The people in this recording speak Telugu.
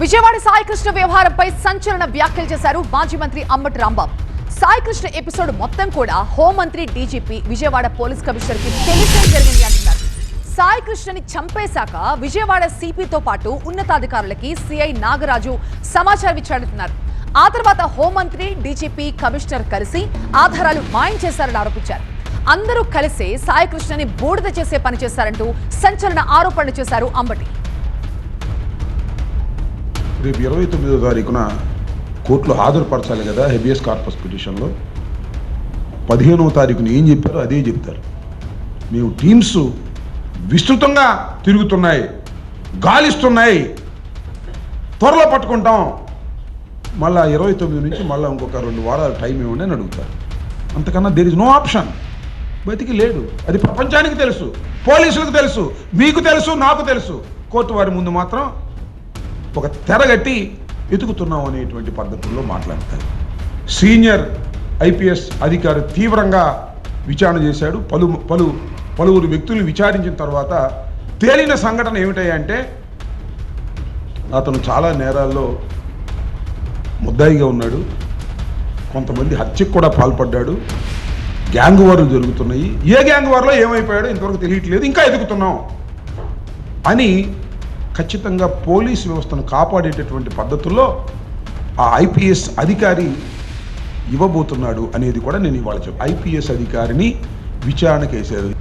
విజయవాడ సాయికృష్ణ వ్యవహారంపై సంచలన వ్యాఖ్యలు చేశారు మాజీ మంత్రి అంబటి రాంబాబు. సాయికృష్ణ ఎపిసోడ్ మొత్తం కూడా హోంమంత్రి, డీజీపీ, విజయవాడ పోలీస్ కమిషనర్ కి తెలిసే జరిగింది అంటున్నారు. సాయికృష్ణని చంపేశాక విజయవాడ సిపితో పాటు ఉన్నతాధికారులకి సిఐ నాగరాజు సమాచారం ఇచ్చాడంటున్నారు. ఆ తర్వాత హోంమంత్రి, డీజీపీ, కమిషనర్ కలిసి ఆధారాలు మాయం చేశారని ఆరోపించారు. అందరూ కలిసి సాయికృష్ణని బూడిద చేసే పని చేశారంటూ సంచలన ఆరోపణలు చేశారు అంబటి. రేపు 29వ తారీఖున కోర్టులో హాజరుపరచాలి కదా హెబియస్ కార్పస్ పిటిషన్లో. 15వ తారీఖున ఏం చెప్పారో అదే చెప్తారు. మేము టీమ్స్ విస్తృతంగా తిరుగుతున్నాయి, గాలిస్తున్నాయి, త్వరలో పట్టుకుంటాం, మళ్ళా 29 నుంచి మళ్ళీ ఇంకొక 2 వారాలు టైం ఇవ్వండి అని అడుగుతారు. అంతకన్నా దేర్ ఇస్ నో ఆప్షన్. బతికి లేడు. అది ప్రపంచానికి తెలుసు, పోలీసులకు తెలుసు, మీకు తెలుసు, నాకు తెలుసు. కోర్టు వారి ముందు మాత్రం ఒక తెరగట్టి ఎతుకుతున్నాం అనేటువంటి పద్ధతుల్లో మాట్లాడతారు. సీనియర్ ఐపీఎస్ అధికారి తీవ్రంగా విచారణ చేశాడు. పలువురు వ్యక్తులు విచారించిన తర్వాత తేలిన సంఘటన ఏమిటంటే అతను చాలా నేరాల్లో ముద్దాయిగా ఉన్నాడు, కొంతమంది హత్యకు కూడా పాల్పడ్డాడు, గ్యాంగ్ వార్లు జరుగుతున్నాయి, ఏ గ్యాంగ్ వార్లో ఏమైపోయాడో ఇంతవరకు తెలియట్లేదు, ఇంకా ఎదుగుతున్నాం అని ఖచ్చితంగా పోలీస్ వ్యవస్థను కాపాడేటటువంటి పద్ధతుల్లో ఆ ఐపీఎస్ అధికారి ఇవ్వబోతున్నాడు అనేది కూడా నేను ఇవాళ ఐపీఎస్ అధికారిని విచారణకు వేసేది.